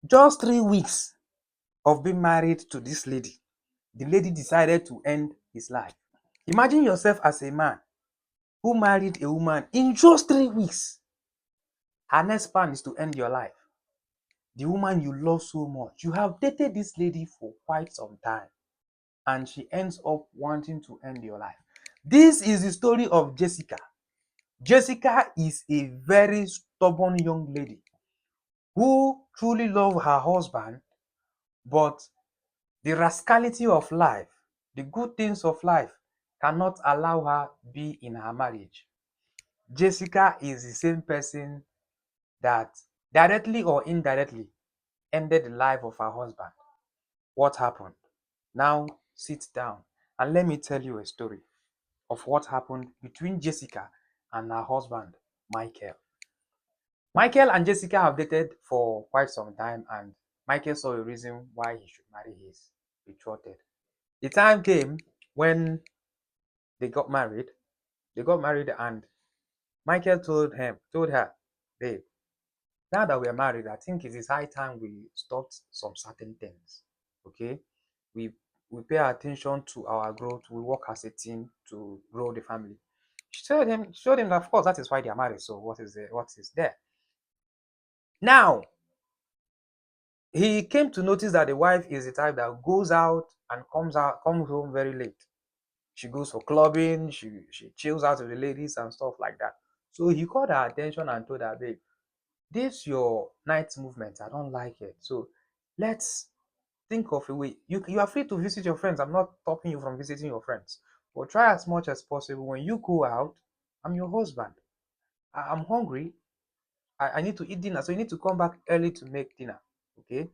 Just 3 weeks of being married to this lady, the lady decided to end his life. Imagine yourself as a man who married a woman in just 3 weeks. Her next plan is to end your life. The woman you love so much. You have dated this lady for quite some time, and she ends up wanting to end your life. This is the story of Jessica. Jessica is a very stubborn young lady who truly loves her husband, but the rascality of life, the good things of life, cannot allow her be in her marriage. Jessica is the same person that directly or indirectly ended the life of her husband. What happened? Now sit down and let me tell you a story of what happened between Jessica and her husband, Michael. Michael and Jessica have dated for quite some time, and Michael saw a reason why he should marry his betrothed. The time came when they got married. They got married, and Michael told her, babe, now that we are married, I think it is high time we stopped some certain things. Okay? We we pay attention to our growth, we work as a team to grow the family. She showed him that of course that is why they are married. So what is there? Now he came to notice that the wife is the type that goes out and comes home very late. She goes for clubbing, she chills out with the ladies and stuff like that. So he called her attention and told her, babe, this your night movement, I don't like it. So let's think of a way. You are free to visit your friends. I'm not stopping you from visiting your friends. But try as much as possible. When you go out, I'm your husband. I'm hungry. I need to eat dinner. So you need to come back early to make dinner. Okay.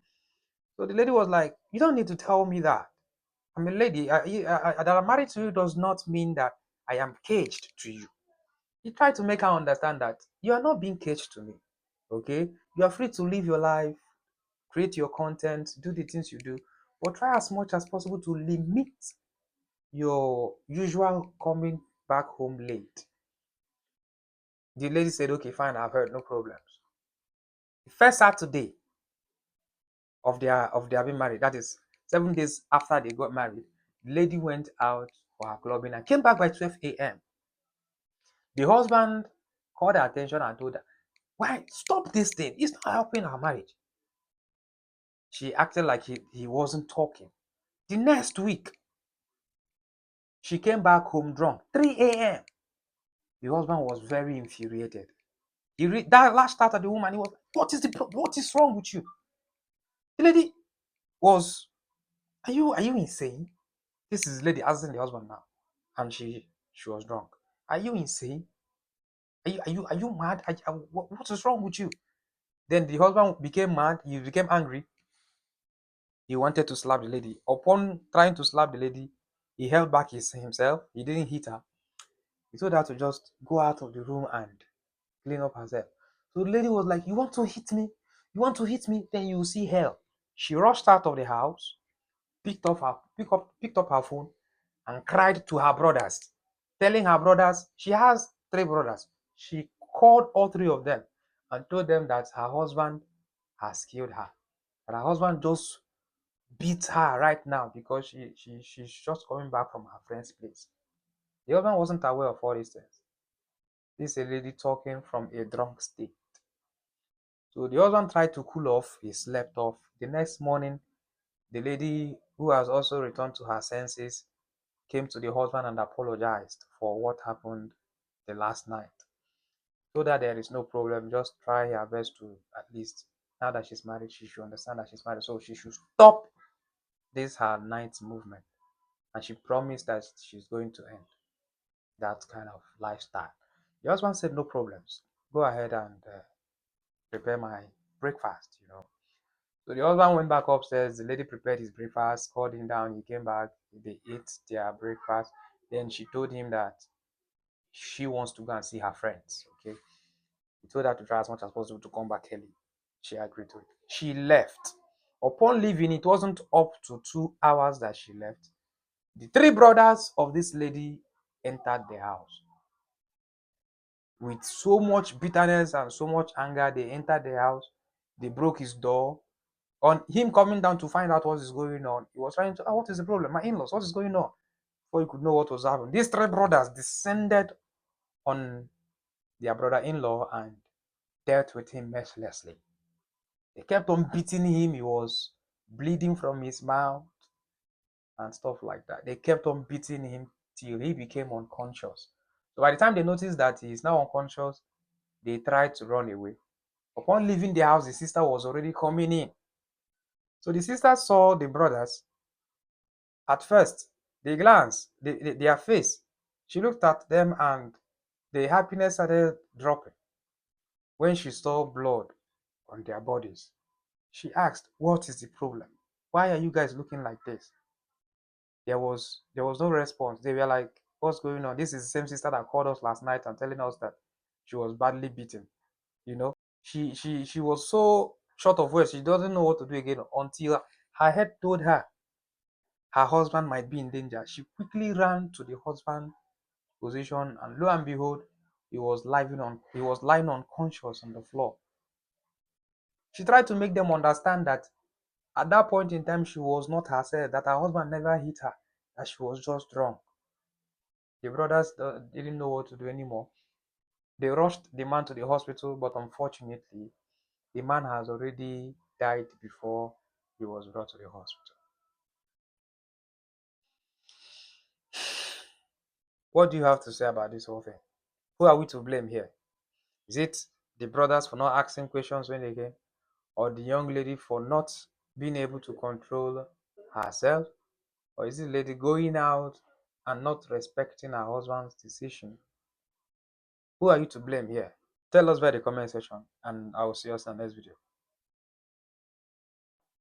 So the lady was like, you don't need to tell me that. I'm a lady. That I'm married to you does not mean that I am caged to you. He tried to make her understand that you are not being caged to me. Okay. You are free to live your life, create your content, do the things you do, but try as much as possible to limit your usual coming back home late. The lady said, okay, fine, I've heard, no problems. The first Saturday of their being married, that is 7 days after they got married, the lady went out for her clubbing and came back by 12 a.m. The husband called her attention and told her, why stop this thing? It's not helping our marriage. She acted like he wasn't talking. The next week, she came back home drunk, 3 a.m. The husband was very infuriated. That lashed out at the woman. He was, what is wrong with you? The lady was, are you insane? This is the lady asking the husband now, and she was drunk. Are you insane? Are you mad? What is wrong with you? Then the husband became mad. He became angry. He wanted to slap the lady. Upon trying to slap the lady, he held back himself. He didn't hit her. He told her to just go out of the room and clean up herself. So the lady was like, you want to hit me? You want to hit me? Then you will see hell. She rushed out of the house, picked up her phone, and cried to her brothers, telling her brothers, she has 3 brothers. She called all 3 of them and told them that her husband has killed her. And her husband just beat her right now because she's just coming back from her friend's place. The husband wasn't aware of all these things. This is a lady talking from a drunk state. So the husband tried to cool off, he slept off. The next morning, the lady, who has also returned to her senses, came to the husband and apologized for what happened the last night. Told her there is no problem, just try her best to, at least, now that she's married, she should understand that she's married. So she should stop this her night movement. And she promised that she's going to end that kind of lifestyle. The husband said, no problems. Go ahead and prepare my breakfast. So the husband went back upstairs. The lady prepared his breakfast, called him down. He came back. They ate their breakfast. Then she told him that she wants to go and see her friends. Okay. He told her to try as much as possible to come back early. She agreed to it. She left. Upon leaving, it wasn't up to 2 hours that she left. The 3 brothers of this lady entered the house. With so much bitterness and so much anger, they entered the house. They broke his door. On him coming down to find out what is going on, he was trying to, what is the problem? My in-laws, what is going on? Before he could know what was happening, these three brothers descended on their brother-in-law and dealt with him mercilessly. They kept on beating him. He was bleeding from his mouth and stuff like that. They kept on beating him till he became unconscious. So by the time they noticed that he is now unconscious, they tried to run away. Upon leaving the house, the sister was already coming in. So the sister saw the brothers. At first, they glanced, their face. She looked at them and the happiness started dropping when she saw blood on their bodies. She asked, "What is the problem? Why are you guys looking like this?" There was no response. They were like, "What's going on?" This is the same sister that called us last night and telling us that she was badly beaten. You know, she was so short of words. She doesn't know what to do again until her head told her her husband might be in danger. She quickly ran to the husband's position, and lo and behold, he was lying unconscious on the floor. She tried to make them understand that at that point in time she was not herself, that her husband never hit her, that she was just drunk. The brothers didn't know what to do anymore. They rushed the man to the hospital, but unfortunately, the man has already died before he was brought to the hospital. What do you have to say about this whole thing? Who are we to blame here? Is it the brothers for not asking questions when they came, or the young lady for not being able to control herself, or is it the lady going out and not respecting her husband's decision? Who are you to blame here? Tell us by the comment section, and I will see us in the next video.